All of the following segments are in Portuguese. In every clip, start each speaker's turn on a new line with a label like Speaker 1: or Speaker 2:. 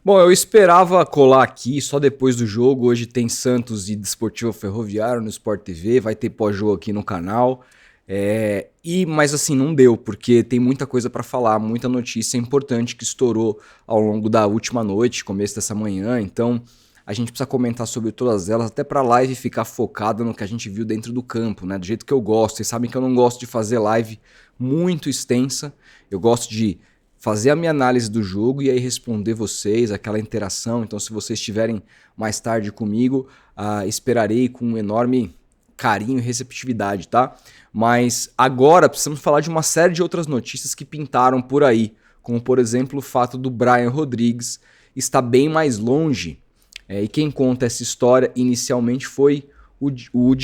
Speaker 1: Bom, eu esperava colar aqui só depois do jogo. Hoje tem Santos e Desportivo Ferroviário no Sport TV, vai ter pós-jogo aqui no canal. Mas assim, não deu, porque tem muita coisa para falar, muita notícia importante que estourou ao longo da última noite, começo dessa manhã. Então a gente precisa comentar sobre todas elas, até para a live ficar focada no que a gente viu dentro do campo, né? Do jeito que eu gosto. Vocês sabem que eu não gosto de fazer live muito extensa, eu gosto de fazer a minha análise do jogo e aí responder vocês, aquela interação. Então, se vocês estiverem mais tarde comigo, esperarei com um enorme carinho e receptividade, tá? Mas agora precisamos falar de uma série de outras notícias que pintaram por aí, como por exemplo o fato do Brian Rodrigues estar bem mais longe. E quem conta essa história inicialmente foi o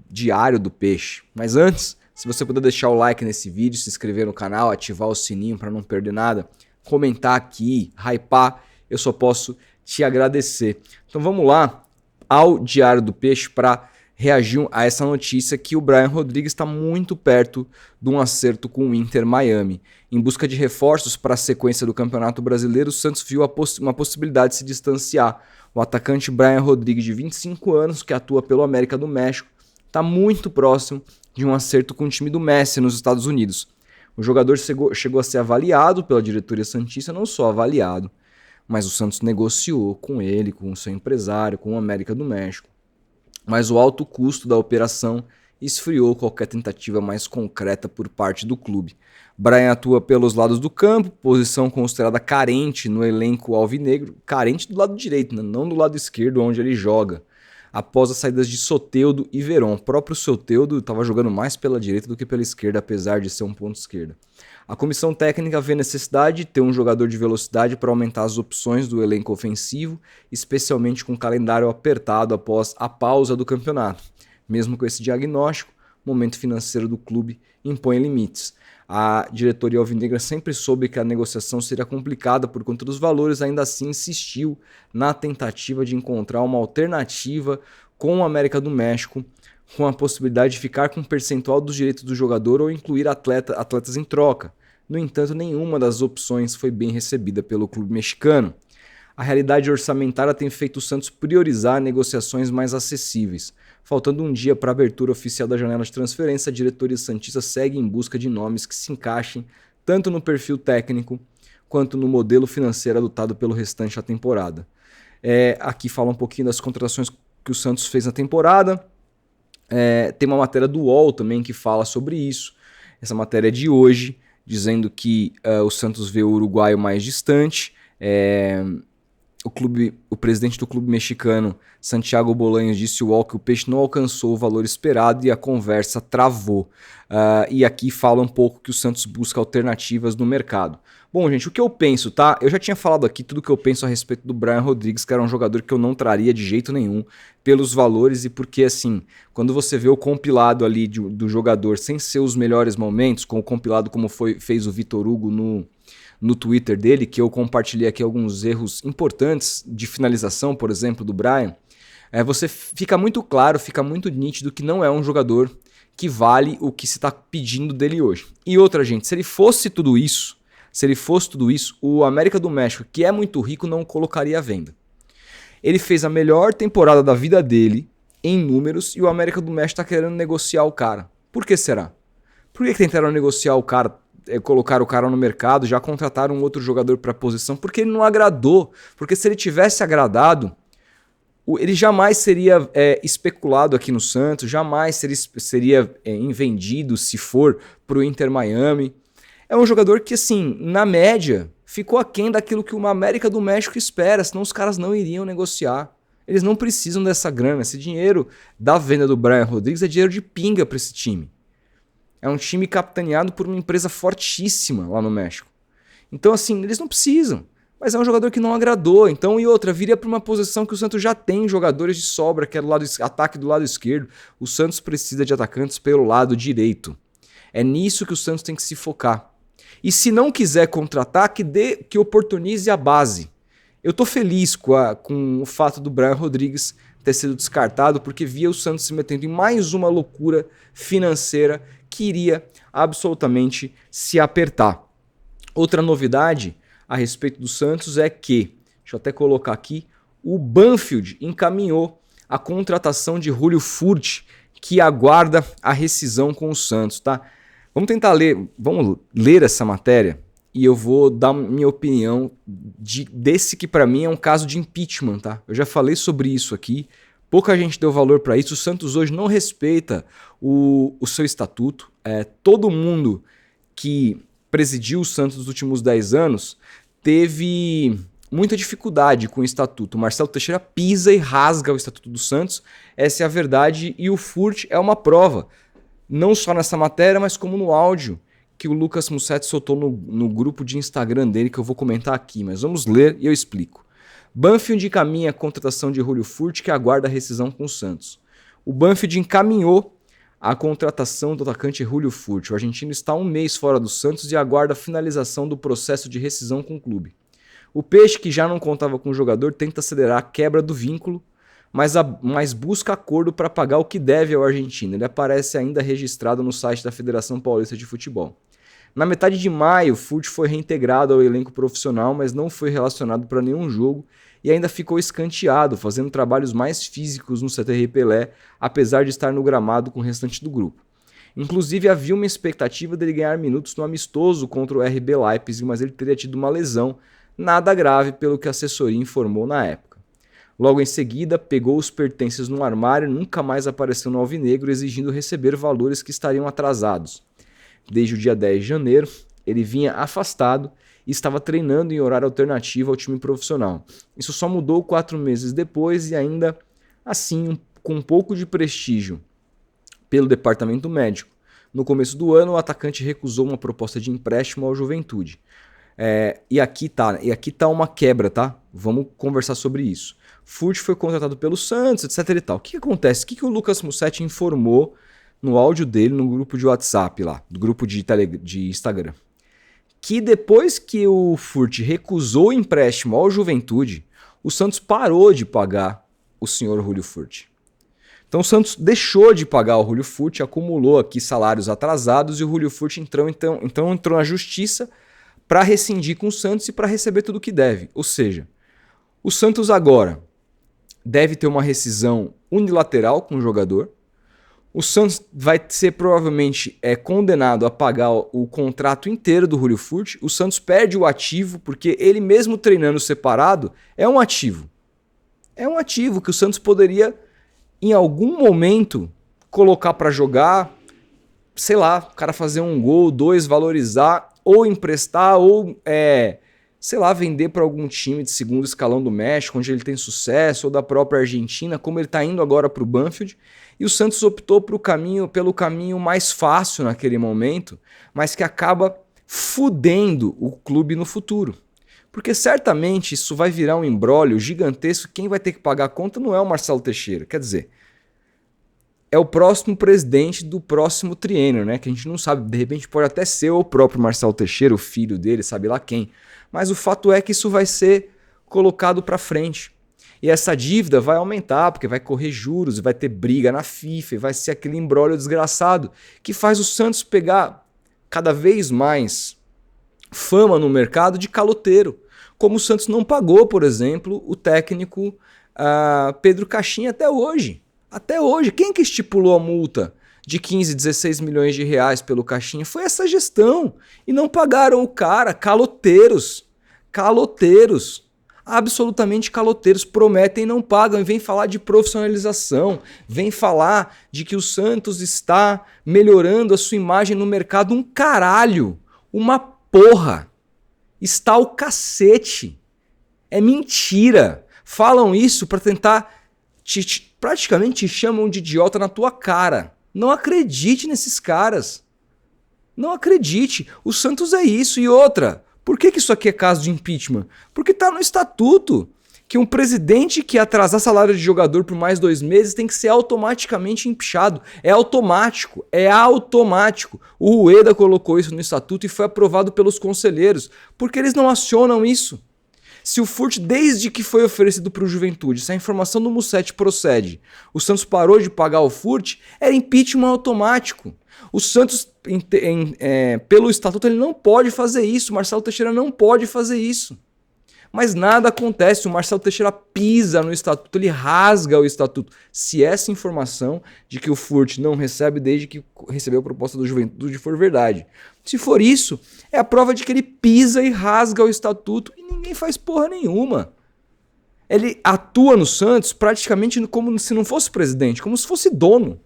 Speaker 1: Diário do Peixe. Mas antes, se você puder deixar o like nesse vídeo, se inscrever no canal, ativar o sininho para não perder nada, comentar aqui, hypar, eu só posso te agradecer. Então vamos lá ao Diário do Peixe para reagir a essa notícia que o Brian Rodrigues está muito perto de um acerto com o Inter Miami. Em busca de reforços para a sequência do Campeonato Brasileiro, o Santos viu uma possibilidade de se distanciar. O atacante Brian Rodrigues, de 25 anos, que atua pelo América do México, está muito próximo de um acerto com o time do Messi nos Estados Unidos. O jogador chegou a ser avaliado pela diretoria santista, não só avaliado, mas o Santos negociou com ele, com o seu empresário, com o América do México. Mas o alto custo da operação esfriou qualquer tentativa mais concreta por parte do clube. Brian atua pelos lados do campo, posição considerada carente no elenco alvinegro, carente do lado direito, né? Não do lado esquerdo, onde ele joga. Após as saídas de Soteldo e Veron. O próprio Soteldo estava jogando mais pela direita do que pela esquerda, apesar de ser um ponto esquerda. A comissão técnica vê necessidade de ter um jogador de velocidade para aumentar as opções do elenco ofensivo, especialmente com o calendário apertado após a pausa do campeonato. Mesmo com esse diagnóstico, o momento financeiro do clube impõe limites. A diretoria alvinegra sempre soube que a negociação seria complicada por conta dos valores, ainda assim insistiu na tentativa de encontrar uma alternativa com o América do México, com a possibilidade de ficar com um percentual dos direitos do jogador ou incluir atletas em troca. No entanto, nenhuma das opções foi bem recebida pelo clube mexicano. A realidade orçamentária tem feito o Santos priorizar negociações mais acessíveis. Faltando um dia para a abertura oficial da janela de transferência, a diretoria santista segue em busca de nomes que se encaixem tanto no perfil técnico quanto no modelo financeiro adotado pelo restante da temporada. Aqui fala um pouquinho das contratações que o Santos fez na temporada. Tem uma matéria do UOL também que fala sobre isso. Essa matéria é de hoje, dizendo que o Santos vê o uruguaio mais distante. O presidente do clube mexicano, Santiago Bolanhos, disse ao UOL que o Peixe não alcançou o valor esperado e a conversa travou. E aqui fala um pouco que o Santos busca alternativas no mercado. Bom, gente, o que eu penso, tá? Eu já tinha falado aqui tudo o que eu penso a respeito do Brian Rodrigues, que era um jogador que eu não traria de jeito nenhum pelos valores e porque, assim, quando você vê o compilado ali do jogador sem ser os melhores momentos, com o compilado como fez o Vitor Hugo no Twitter dele, que eu compartilhei aqui alguns erros importantes de finalização, por exemplo, do Brian, você fica muito claro, fica muito nítido que não é um jogador que vale o que se está pedindo dele hoje. E outra, gente, se ele fosse tudo isso, o América do México, que é muito rico, não colocaria à venda. Ele fez a melhor temporada da vida dele em números e o América do México está querendo negociar o cara. Por que será? Por que tentaram negociar o cara? Colocar o cara no mercado, já contrataram um outro jogador para a posição, porque ele não agradou. Porque se ele tivesse agradado, ele jamais seria especulado aqui no Santos, jamais seria vendido se for para o Inter Miami. É um jogador que, assim, na média, ficou aquém daquilo que uma América do México espera, senão os caras não iriam negociar. Eles não precisam dessa grana. Esse dinheiro da venda do Brian Rodrigues é dinheiro de pinga para esse time. É um time capitaneado por uma empresa fortíssima lá no México. Então, assim, eles não precisam. Mas é um jogador que não agradou. Então, e outra, viria para uma posição que o Santos já tem jogadores de sobra, que é do lado ataque do lado esquerdo. O Santos precisa de atacantes pelo lado direito. É nisso que o Santos tem que se focar. E se não quiser contratar, que oportunize a base. Eu tô feliz com o fato do Brian Rodrigues ter sido descartado, porque via o Santos se metendo em mais uma loucura financeira que iria absolutamente se apertar. Outra novidade a respeito do Santos é que deixa eu até colocar aqui, o Banfield encaminhou a contratação de Julio Furt, que aguarda a rescisão com o Santos, tá? Vamos ler essa matéria e eu vou dar minha opinião desse que para mim é um caso de impeachment, tá? Eu já falei sobre isso aqui, pouca gente deu valor para isso, o Santos hoje não respeita o seu estatuto, todo mundo que presidiu o Santos nos últimos 10 anos teve muita dificuldade com o estatuto. O Marcelo Teixeira pisa e rasga o estatuto do Santos, essa é a verdade, e o Furt é uma prova, não só nessa matéria, mas como no áudio que o Lucas Mussetti soltou no grupo de Instagram dele, que eu vou comentar aqui, mas vamos ler e eu explico. Banfield encaminha a contratação de Julio Furt, que aguarda a rescisão com o Santos. O Banfield encaminhou a contratação do atacante Julio Furt. O argentino está há um mês fora do Santos e aguarda a finalização do processo de rescisão com o clube. O Peixe, que já não contava com o jogador, tenta acelerar a quebra do vínculo, mas busca acordo para pagar o que deve ao argentino. Ele aparece ainda registrado no site da Federação Paulista de Futebol. Na metade de maio, Furt foi reintegrado ao elenco profissional, mas não foi relacionado para nenhum jogo e ainda ficou escanteado, fazendo trabalhos mais físicos no CTR Pelé, apesar de estar no gramado com o restante do grupo. Inclusive, havia uma expectativa dele ganhar minutos no amistoso contra o RB Leipzig, mas ele teria tido uma lesão, nada grave pelo que a assessoria informou na época. Logo em seguida, pegou os pertences no armário e nunca mais apareceu no Alvinegro, exigindo receber valores que estariam atrasados. Desde o dia 10 de janeiro, ele vinha afastado e estava treinando em horário alternativo ao time profissional. Isso só mudou 4 meses depois e ainda assim com um pouco de prestígio pelo departamento médico. No começo do ano, o atacante recusou uma proposta de empréstimo ao Juventude. E aqui tá uma quebra, tá? Vamos conversar sobre isso. Furt foi contratado pelo Santos, etc e tal. O que acontece? O que o Lucas Mussetti informou no áudio dele, no grupo de WhatsApp lá, do grupo de Instagram? Que depois que o Furt recusou o empréstimo ao Juventude, o Santos parou de pagar o senhor Julio Furt. Então o Santos deixou de pagar o Julio Furt, acumulou aqui salários atrasados e o Julio Furt entrou na justiça para rescindir com o Santos e para receber tudo o que deve. Ou seja, o Santos agora deve ter uma rescisão unilateral com o jogador. O Santos vai ser provavelmente condenado a pagar o contrato inteiro do Julio Furt. O Santos perde o ativo, porque ele mesmo treinando separado é um ativo. É um ativo que o Santos poderia, em algum momento, colocar para jogar, sei lá, o cara fazer um gol, 2, valorizar, ou emprestar, ou, sei lá, vender para algum time de segundo escalão do México, onde ele tem sucesso, ou da própria Argentina, como ele está indo agora para o Banfield. E o Santos optou pelo caminho mais fácil naquele momento, mas que acaba fudendo o clube no futuro. Porque certamente isso vai virar um imbróglio gigantesco. Quem vai ter que pagar a conta não é o Marcelo Teixeira. Quer dizer, é o próximo presidente do próximo triênio, né? Que a gente não sabe, de repente pode até ser o próprio Marcelo Teixeira, o filho dele, sabe lá quem. Mas o fato é que isso vai ser colocado para frente. E essa dívida vai aumentar, porque vai correr juros, vai ter briga na FIFA, e vai ser aquele imbróglio desgraçado que faz o Santos pegar cada vez mais fama no mercado de caloteiro. Como o Santos não pagou, por exemplo, o técnico Pedro Caixinha até hoje. Até hoje. Quem que estipulou a multa de 15, 16 milhões de reais pelo Caixinha? Foi essa gestão. E não pagaram o cara. Caloteiros. Caloteiros. Absolutamente caloteiros, prometem e não pagam, e vem falar de profissionalização, vem falar de que o Santos está melhorando a sua imagem no mercado. Um caralho, uma porra, está o cacete, é mentira. Falam isso para tentar, praticamente te chamam de idiota na tua cara. Não acredite nesses caras, não acredite, o Santos é isso. E outra, por que isso aqui é caso de impeachment? Porque está no estatuto que um presidente que atrasar salário de jogador por mais 2 meses tem que ser automaticamente empichado. É automático, é automático. O Rueda colocou isso no estatuto e foi aprovado pelos conselheiros. Por que eles não acionam isso? Se o Furt, desde que foi oferecido para o Juventude, se a informação do Mussetti procede, o Santos parou de pagar o Furt, era impeachment automático. O Santos, pelo estatuto, ele não pode fazer isso. Marcelo Teixeira não pode fazer isso. Mas nada acontece, o Marcelo Teixeira pisa no estatuto, ele rasga o estatuto. Se essa informação de que o Furt não recebe desde que recebeu a proposta do Juventude for verdade. Se for isso, é a prova de que ele pisa e rasga o estatuto e ninguém faz porra nenhuma. Ele atua no Santos praticamente como se não fosse presidente, como se fosse dono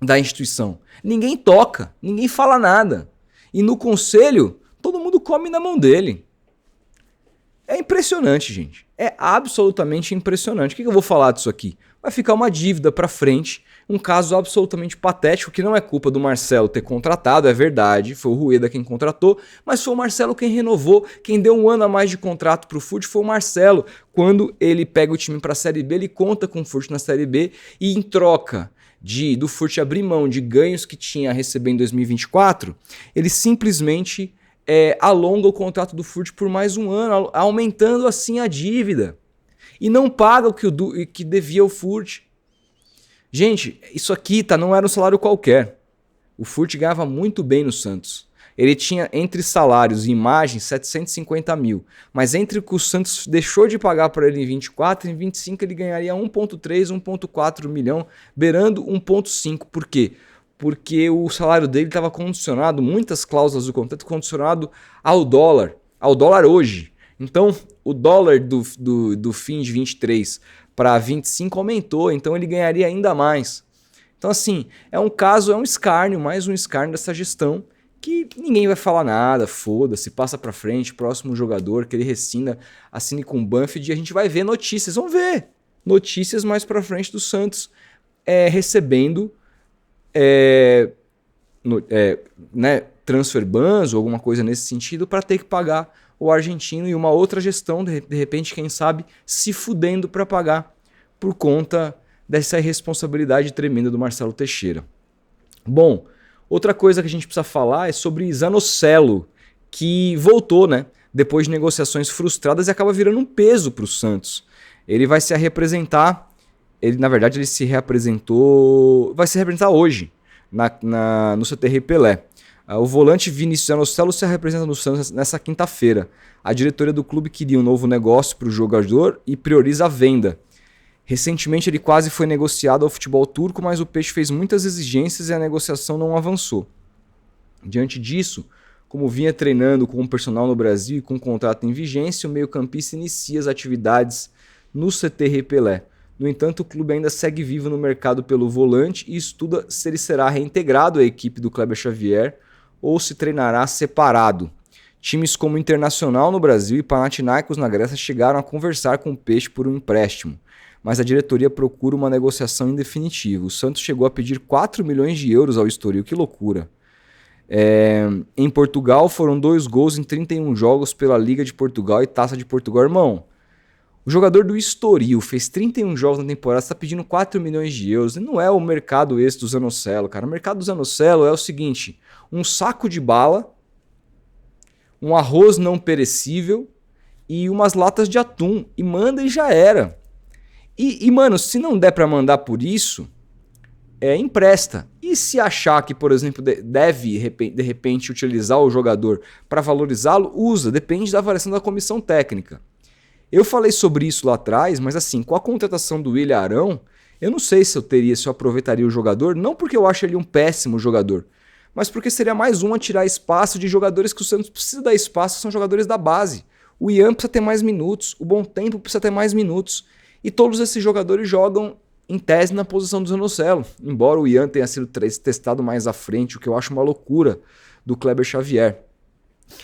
Speaker 1: da instituição. Ninguém toca, ninguém fala nada. E no conselho, todo mundo come na mão dele. É impressionante, gente. É absolutamente impressionante. O que eu vou falar disso aqui? Vai ficar uma dívida pra frente, um caso absolutamente patético, que não é culpa do Marcelo ter contratado, é verdade, foi o Rueda quem contratou, mas foi o Marcelo quem renovou, quem deu um ano a mais de contrato pro Furt foi o Marcelo. Quando ele pega o time pra Série B, ele conta com o Furt na Série B e em troca do Furt abrir mão de ganhos que tinha a receber em 2024, ele simplesmente alonga o contrato do Furt por mais um ano, aumentando assim a dívida. E não paga o que devia o Furt. Gente, isso aqui não era um salário qualquer. O Furt ganhava muito bem no Santos. Ele tinha entre salários e imagens 750 mil. Mas entre o que o Santos deixou de pagar para ele em 24, em 25 ele ganharia 1,3, 1,4 milhão, beirando 1,5. Por quê? Porque o salário dele estava condicionado, muitas cláusulas do contrato condicionado ao dólar hoje. Então, o dólar do fim de 23 para 25 aumentou, então ele ganharia ainda mais. Então, assim, é um escárnio, mais um escárnio dessa gestão, que ninguém vai falar nada, foda-se, passa pra frente, próximo jogador, que ele rescina, assine com o Banfield, e a gente vai ver notícias, vamos ver notícias mais pra frente do Santos recebendo transfer bans ou alguma coisa nesse sentido para ter que pagar o argentino e uma outra gestão, de repente, quem sabe, se fudendo para pagar por conta dessa irresponsabilidade tremenda do Marcelo Teixeira. Bom, outra coisa que a gente precisa falar é sobre Zanocelo, que voltou, né? Depois de negociações frustradas e acaba virando um peso para o Santos. Ele vai se representar, na verdade ele se reapresentou, vai se representar hoje no CTR Pelé. O volante Vinícius Zanocelo se representa no Santos nessa quinta-feira. A diretoria do clube queria um novo negócio para o jogador e prioriza a venda. Recentemente ele quase foi negociado ao futebol turco, mas o Peixe fez muitas exigências e a negociação não avançou. Diante disso, como vinha treinando com o personal no Brasil e com um contrato em vigência, o meio-campista inicia as atividades no CTR Pelé. No entanto, o clube ainda segue vivo no mercado pelo volante e estuda se ele será reintegrado à equipe do Kleber Xavier ou se treinará separado. Times como Internacional no Brasil e Panathinaikos na Grécia chegaram a conversar com o Peixe por um empréstimo, mas a diretoria procura uma negociação em definitivo. O Santos chegou a pedir 4 milhões de euros ao Estoril, que loucura. Em Portugal foram 2 gols em 31 jogos pela Liga de Portugal e Taça de Portugal. Irmão, o jogador do Estoril fez 31 jogos na temporada, está pedindo 4 milhões de euros. E não é o mercado esse do Zanocelo, cara. O mercado do Zanocelo é o seguinte: um saco de bala, um arroz não perecível e umas latas de atum. E manda e já era. E mano, se não der pra mandar por isso, empresta. E se achar que, por exemplo, deve de repente utilizar o jogador para valorizá-lo, usa. Depende da avaliação da comissão técnica. Eu falei sobre isso lá atrás, mas assim, com a contratação do William Arão, eu não sei se eu aproveitaria o jogador, não porque eu acho ele um péssimo jogador, mas porque seria mais um a tirar espaço de jogadores que o Santos precisa dar espaço, são jogadores da base. O Ian precisa ter mais minutos, o Bom Tempo precisa ter mais minutos. E todos esses jogadores jogam, em tese, na posição do Zanocelo. Embora o Ian tenha sido testado mais à frente, o que eu acho uma loucura do Kleber Xavier.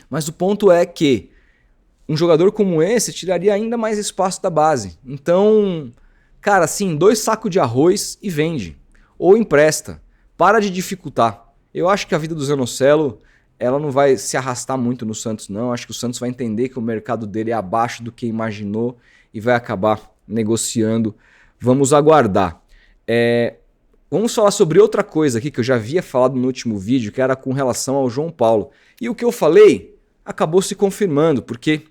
Speaker 1: Mas o ponto é que um jogador como esse tiraria ainda mais espaço da base. Então, cara, assim, 2 sacos de arroz e vende. Ou empresta. Para de dificultar. Eu acho que a vida do Zanocelo, ela não vai se arrastar muito no Santos, não. Acho que o Santos vai entender que o mercado dele é abaixo do que imaginou e vai acabar negociando. Vamos aguardar. Vamos falar sobre outra coisa aqui que eu já havia falado no último vídeo, que era com relação ao João Paulo. E o que eu falei acabou se confirmando, porque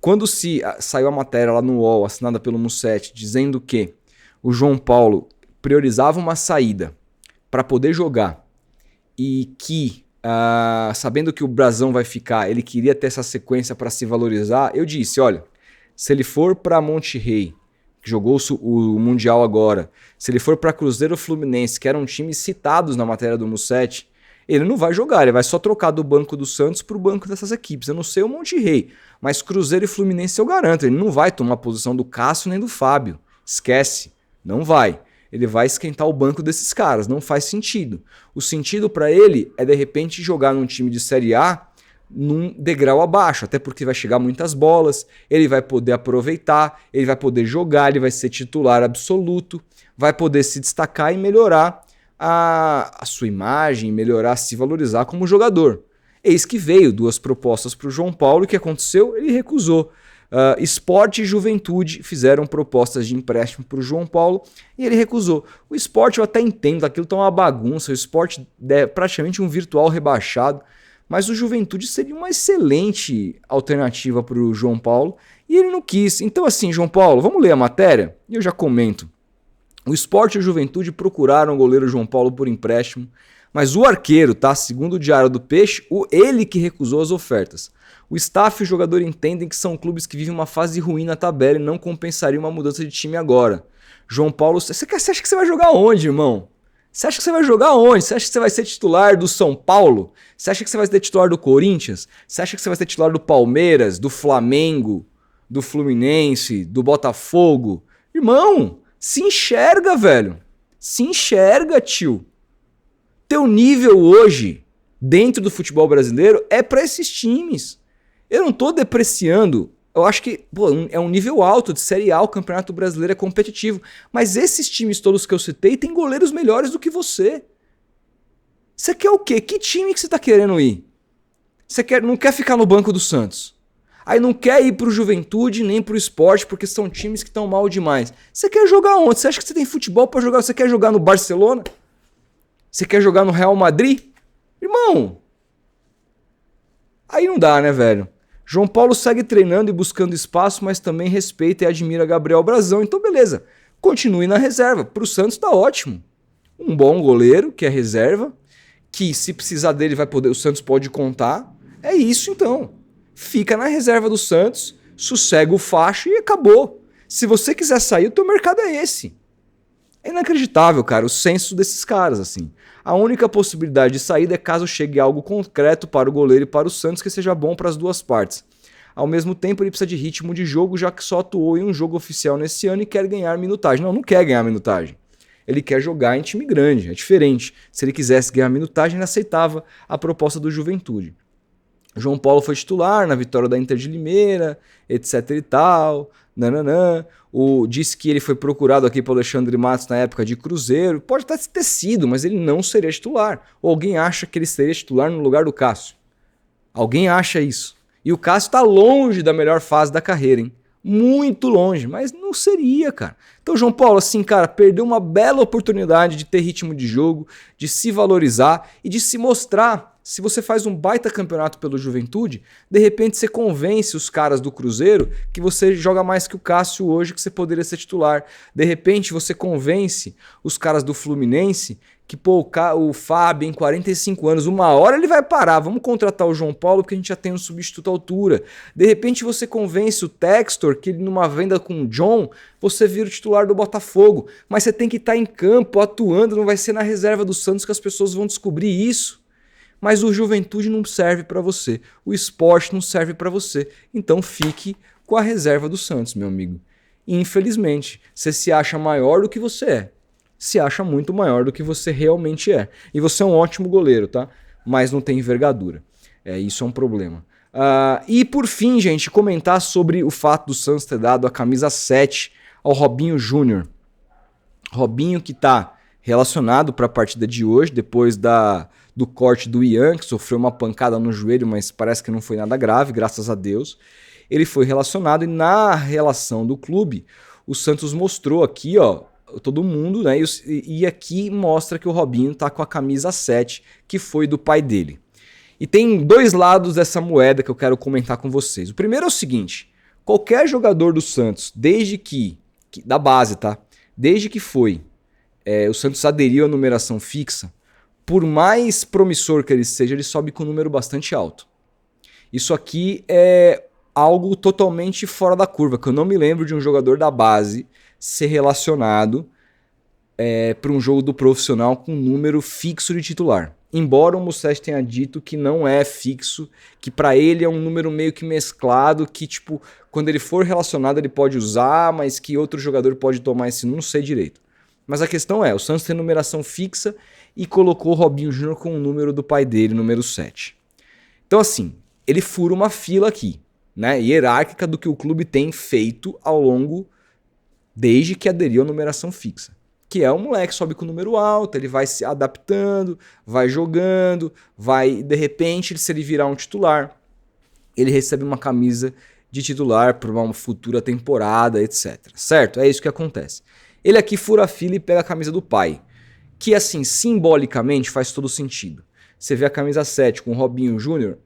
Speaker 1: quando saiu a matéria lá no UOL, assinada pelo Musetti, dizendo que o João Paulo priorizava uma saída para poder jogar e que sabendo que o Brasão vai ficar, ele queria ter essa sequência para se valorizar. Eu disse, olha, se ele for para Monterrey, que jogou o Mundial agora, se ele for para Cruzeiro ou Fluminense, que eram times citados na matéria do Musetti, ele não vai jogar, ele vai só trocar do banco do Santos para o banco dessas equipes. Eu não sei o Monterrey, mas Cruzeiro e Fluminense eu garanto, ele não vai tomar a posição do Cássio nem do Fábio. Esquece, não vai. Ele vai esquentar o banco desses caras, não faz sentido. O sentido para ele é de repente jogar num time de Série A num degrau abaixo, até porque vai chegar muitas bolas, ele vai poder aproveitar, ele vai poder jogar, ele vai ser titular absoluto, vai poder se destacar e melhorar a sua imagem, melhorar, se valorizar como jogador. Eis que veio 2 propostas para o João Paulo, e o que aconteceu? Ele recusou. Sport e Juventude fizeram propostas de empréstimo para o João Paulo e ele recusou. O Sport eu até entendo, aquilo tá uma bagunça, o Sport é praticamente um virtual rebaixado, mas o Juventude seria uma excelente alternativa para o João Paulo e ele não quis. Então assim, João Paulo, vamos ler a matéria e eu já comento. O Sport e o Juventude procuraram o goleiro João Paulo por empréstimo, mas o arqueiro, tá? Segundo o Diário do Peixe, ele que recusou as ofertas. O staff e o jogador entendem que são clubes que vivem uma fase ruim na tabela e não compensaria uma mudança de time agora. João Paulo, você acha que você vai jogar onde, irmão? Você acha que você vai jogar onde? Você acha que você vai ser titular do São Paulo? Você acha que você vai ser titular do Corinthians? Você acha que você vai ser titular do Palmeiras, do Flamengo, do Fluminense, do Botafogo? Irmão, se enxerga, velho. Se enxerga, tio. Teu nível hoje, dentro do futebol brasileiro, é para esses times. Eu não tô depreciando. Eu acho que é um nível alto de Série A, o Campeonato Brasileiro é competitivo. Mas esses times todos que eu citei têm goleiros melhores do que você. Você quer o quê? Que time que você tá querendo ir? Você não quer ficar no banco do Santos. Aí não quer ir pro Juventude nem pro Sport, porque são times que estão mal demais. Você quer jogar onde? Você acha que você tem futebol para jogar? Você quer jogar no Barcelona? Você quer jogar no Real Madrid? Irmão, aí não dá, né, velho? João Paulo segue treinando e buscando espaço, mas também respeita e admira Gabriel Brasão. Então, beleza. Continue na reserva. Pro Santos tá ótimo. Um bom goleiro, que é reserva, que se precisar dele vai poder, o Santos pode contar. É isso, então. Fica na reserva do Santos, sossega o facho e acabou. Se você quiser sair, o teu mercado é esse. É inacreditável, cara, o senso desses caras, assim. A única possibilidade de saída é caso chegue algo concreto para o goleiro e para o Santos que seja bom para as duas partes. Ao mesmo tempo, ele precisa de ritmo de jogo, já que só atuou em um jogo oficial nesse ano e quer ganhar minutagem. Não quer ganhar minutagem. Ele quer jogar em time grande, é diferente. Se ele quisesse ganhar minutagem, ele aceitava a proposta do Juventude. João Paulo foi titular na vitória da Inter de Limeira, etc e tal. Disse que ele foi procurado aqui pelo Alexandre Matos na época de Cruzeiro. Pode até ter sido, mas ele não seria titular. Ou alguém acha que ele seria titular no lugar do Cássio? Alguém acha isso? E o Cássio está longe da melhor fase da carreira, hein? Muito longe, mas não seria, cara. Então, João Paulo, assim, cara, perdeu uma bela oportunidade de ter ritmo de jogo, de se valorizar e de se mostrar. Se você faz um baita campeonato pelo Juventude, de repente você convence os caras do Cruzeiro que você joga mais que o Cássio hoje, que você poderia ser titular. De repente você convence os caras do Fluminense que, pô, o Fábio em 45 anos, uma hora ele vai parar, vamos contratar o João Paulo porque a gente já tem um substituto à altura. De repente você convence o Textor que numa venda com o John, você vira o titular do Botafogo. Mas você tem que estar em campo, atuando, não vai ser na reserva do Santos que as pessoas vão descobrir isso. Mas o Juventude não serve para você, o Sport não serve para você, então fique com a reserva do Santos, meu amigo. Infelizmente, você se acha maior do que você é, se acha muito maior do que você realmente é. E você é um ótimo goleiro, tá? Mas não tem envergadura. Isso é um problema. E por fim, gente, comentar sobre o fato do Santos ter dado a camisa 7 ao Robinho Júnior. Robinho que está relacionado para a partida de hoje, depois do corte do Ian, que sofreu uma pancada no joelho, mas parece que não foi nada grave, graças a Deus. Ele foi relacionado e na relação do clube, o Santos mostrou aqui, ó, todo mundo, né? E aqui mostra que o Robinho tá com a camisa 7, que foi do pai dele. E tem dois lados dessa moeda que eu quero comentar com vocês. O primeiro é o seguinte, qualquer jogador do Santos, desde que da base, tá? Desde que o Santos aderiu à numeração fixa, por mais promissor que ele seja, ele sobe com um número bastante alto. Isso aqui é algo totalmente fora da curva, que eu não me lembro de um jogador da base ser relacionado para um jogo do profissional com um número fixo de titular. Embora o Musetti tenha dito que não é fixo, que para ele é um número meio que mesclado, que tipo, quando ele for relacionado ele pode usar, mas que outro jogador pode tomar esse, não sei direito. Mas a questão é, o Santos tem numeração fixa e colocou o Robinho Júnior com o número do pai dele, número 7. Então assim, ele fura uma fila aqui, né, hierárquica do que o clube tem feito ao longo, desde que aderiu à numeração fixa. Que é o moleque, sobe com o número alto, ele vai se adaptando, vai jogando, vai, de repente, se ele virar um titular, ele recebe uma camisa de titular para uma futura temporada, etc. Certo? É isso que acontece. Ele aqui fura a fila e pega a camisa do pai, que assim, simbolicamente faz todo sentido. Você vê a camisa 7 com o Robinho Júnior,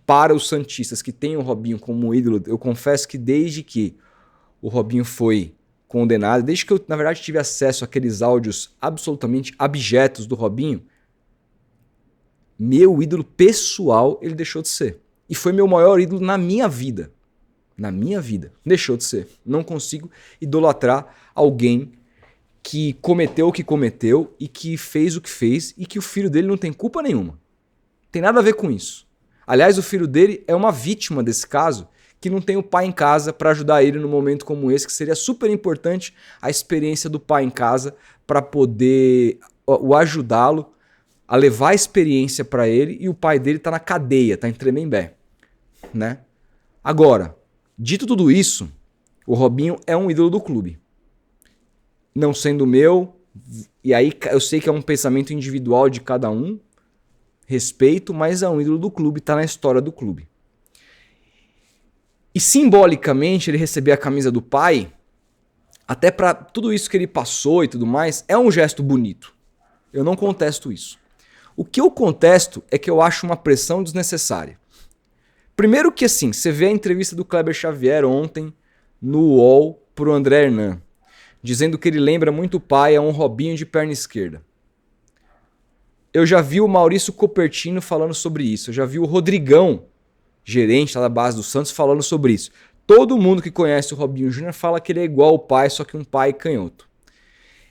Speaker 1: para os santistas que têm o Robinho como ídolo, eu confesso que desde que o Robinho foi condenado, desde que eu, na verdade, tive acesso àqueles áudios absolutamente abjetos do Robinho, meu ídolo pessoal ele deixou de ser. E foi meu maior ídolo na minha vida. Na minha vida. Deixou de ser. Não consigo idolatrar alguém que cometeu o que cometeu e que fez o que fez e que o filho dele não tem culpa nenhuma. Tem nada a ver com isso. Aliás, o filho dele é uma vítima desse caso, que não tem o pai em casa para ajudar ele num momento como esse, que seria super importante a experiência do pai em casa para poder o ajudá-lo a levar a experiência para ele, e o pai dele tá na cadeia, tá em Tremembé, né? Agora, dito tudo isso, o Robinho é um ídolo do clube. Não sendo meu, e aí eu sei que é um pensamento individual de cada um, respeito, mas é um ídolo do clube, tá na história do clube. E simbolicamente ele receber a camisa do pai, até para tudo isso que ele passou e tudo mais, é um gesto bonito. Eu não contesto isso. O que eu contesto é que eu acho uma pressão desnecessária. Primeiro que assim, você vê a entrevista do Kleber Xavier ontem no UOL pro André Hernan, dizendo que ele lembra muito o pai, é um Robinho de perna esquerda. Eu já vi o Maurício Copertino falando sobre isso, eu já vi o Rodrigão, gerente lá da base do Santos, falando sobre isso. Todo mundo que conhece o Robinho Júnior fala que ele é igual ao pai, só que um pai canhoto.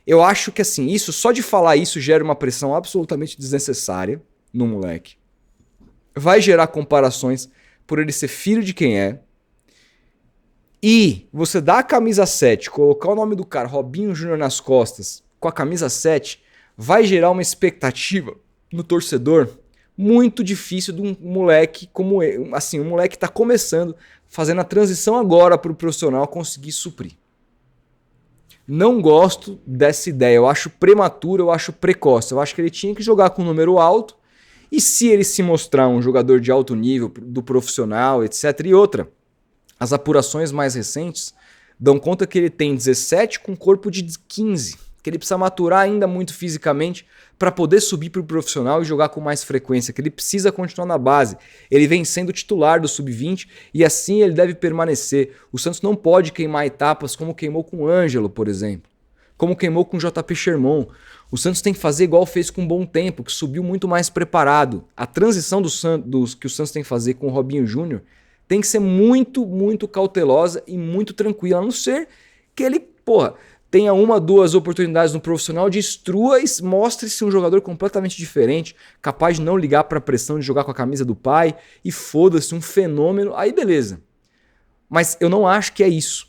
Speaker 1: Eu acho que assim, isso, só de falar isso gera uma pressão absolutamente desnecessária no moleque. Vai gerar comparações por ele ser filho de quem é. E você dá a camisa 7, colocar o nome do cara, Robinho Júnior, nas costas, com a camisa 7, vai gerar uma expectativa no torcedor muito difícil de um moleque como ele. Assim, um moleque que tá começando, fazendo a transição agora para o profissional, conseguir suprir. Não gosto dessa ideia, eu acho prematuro, eu acho precoce. Eu acho que ele tinha que jogar com um número alto, e se ele se mostrar um jogador de alto nível, do profissional, etc. E outra, as apurações mais recentes dão conta que ele tem 17 com corpo de 15, que ele precisa maturar ainda muito fisicamente para poder subir para o profissional e jogar com mais frequência, que ele precisa continuar na base. Ele vem sendo titular do Sub-20 e assim ele deve permanecer. O Santos não pode queimar etapas como queimou com o Ângelo, por exemplo, como queimou com o JP Sherman. O Santos tem que fazer igual fez com o Bom Tempo, que subiu muito mais preparado. A transição que o Santos tem que fazer com o Robinho Júnior tem que ser muito, muito cautelosa e muito tranquila, a não ser que ele, tenha uma, duas oportunidades no profissional, destrua e mostre-se um jogador completamente diferente, capaz de não ligar para a pressão de jogar com a camisa do pai e foda-se, um fenômeno, aí beleza. Mas eu não acho que é isso.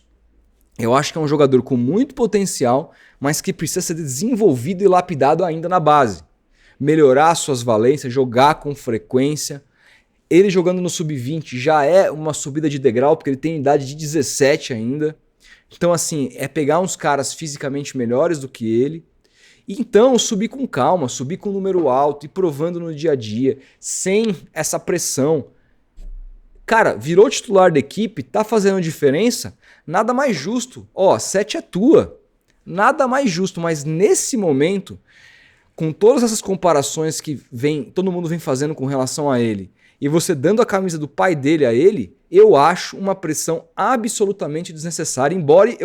Speaker 1: Eu acho que é um jogador com muito potencial, mas que precisa ser desenvolvido e lapidado ainda na base. Melhorar suas valências, jogar com frequência. Ele jogando no Sub-20 já é uma subida de degrau, porque ele tem idade de 17 ainda. Então, assim, é pegar uns caras fisicamente melhores do que ele. E então, subir com calma, subir com um número alto e provando no dia a dia, sem essa pressão. Cara, virou titular da equipe, tá fazendo diferença? Nada mais justo. 7 é tua. Nada mais justo, mas nesse momento, com todas essas comparações que todo mundo vem fazendo com relação a ele, e você dando a camisa do pai dele a ele, eu acho uma pressão absolutamente desnecessária, embora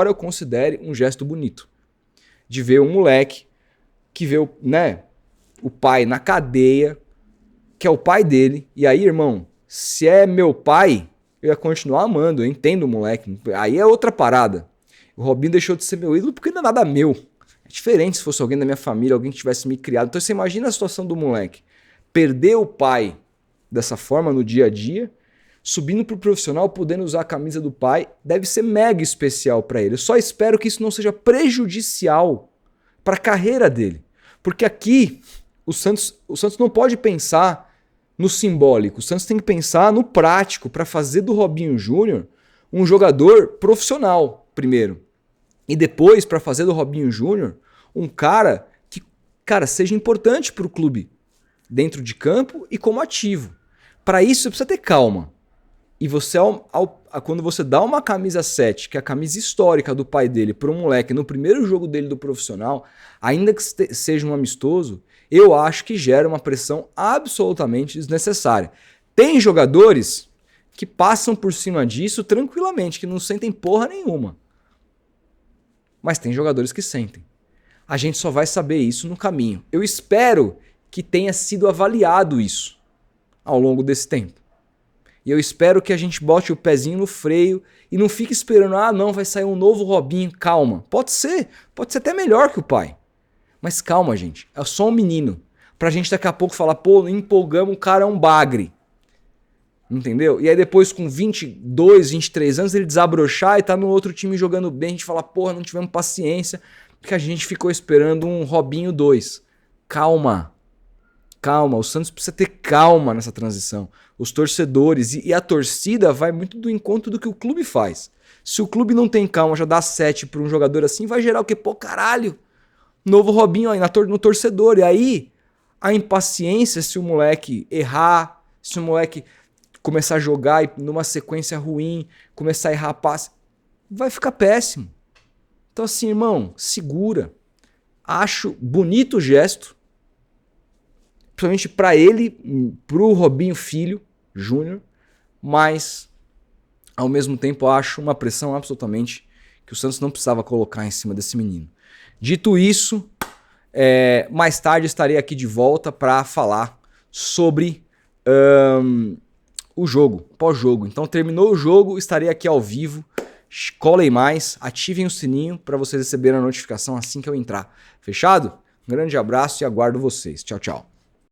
Speaker 1: eu considere um gesto bonito. De ver um moleque que vê, o pai na cadeia, que é o pai dele. E aí, irmão, se é meu pai, eu ia continuar amando, eu entendo o moleque. Aí é outra parada. O Robinho deixou de ser meu ídolo porque não é nada meu. É diferente se fosse alguém da minha família, alguém que tivesse me criado. Então você imagina a situação do moleque. Perder o pai dessa forma no dia a dia, subindo pro profissional, podendo usar a camisa do pai, deve ser mega especial para ele. Eu só espero que isso não seja prejudicial para a carreira dele. Porque aqui o Santos não pode pensar no simbólico. O Santos tem que pensar no prático para fazer do Robinho Júnior um jogador profissional, primeiro. E depois para fazer do Robinho Júnior um cara que, cara, seja importante para o clube dentro de campo e como ativo. Para isso você precisa ter calma. E você, quando você dá uma camisa 7, que é a camisa histórica do pai dele, para um moleque no primeiro jogo dele do profissional, ainda que seja um amistoso, eu acho que gera uma pressão absolutamente desnecessária. Tem jogadores que passam por cima disso tranquilamente, que não sentem porra nenhuma. Mas tem jogadores que sentem. A gente só vai saber isso no caminho. Eu espero que tenha sido avaliado isso ao longo desse tempo. E eu espero que a gente bote o pezinho no freio e não fique esperando, não, vai sair um novo Robinho. Calma, pode ser até melhor que o pai. Mas calma, gente, é só um menino. Pra gente daqui a pouco falar, pô, empolgamos, o cara é um bagre. Entendeu? E aí depois com 22, 23 anos ele desabrochar e tá no outro time jogando bem, a gente fala, porra, não tivemos paciência, porque a gente ficou esperando um Robinho 2. Calma. Calma, o Santos precisa ter calma nessa transição. Os torcedores e a torcida vai muito do encontro do que o clube faz. Se o clube não tem calma, já dá 7 para um jogador assim, vai gerar o quê? Pô, caralho, novo Robinho aí no torcedor. E aí, a impaciência, se o moleque errar, se o moleque começar a jogar e numa sequência ruim, começar a errar passe, vai ficar péssimo. Então assim, irmão, segura. Acho bonito o gesto, principalmente para ele, pro Robinho Filho Júnior, mas ao mesmo tempo acho uma pressão absolutamente que o Santos não precisava colocar em cima desse menino. Dito isso, mais tarde estarei aqui de volta para falar sobre o jogo, pós-jogo. Então terminou o jogo, estarei aqui ao vivo. Colem mais, ativem o sininho para vocês receberem a notificação assim que eu entrar. Fechado? Um grande abraço e aguardo vocês. Tchau, tchau.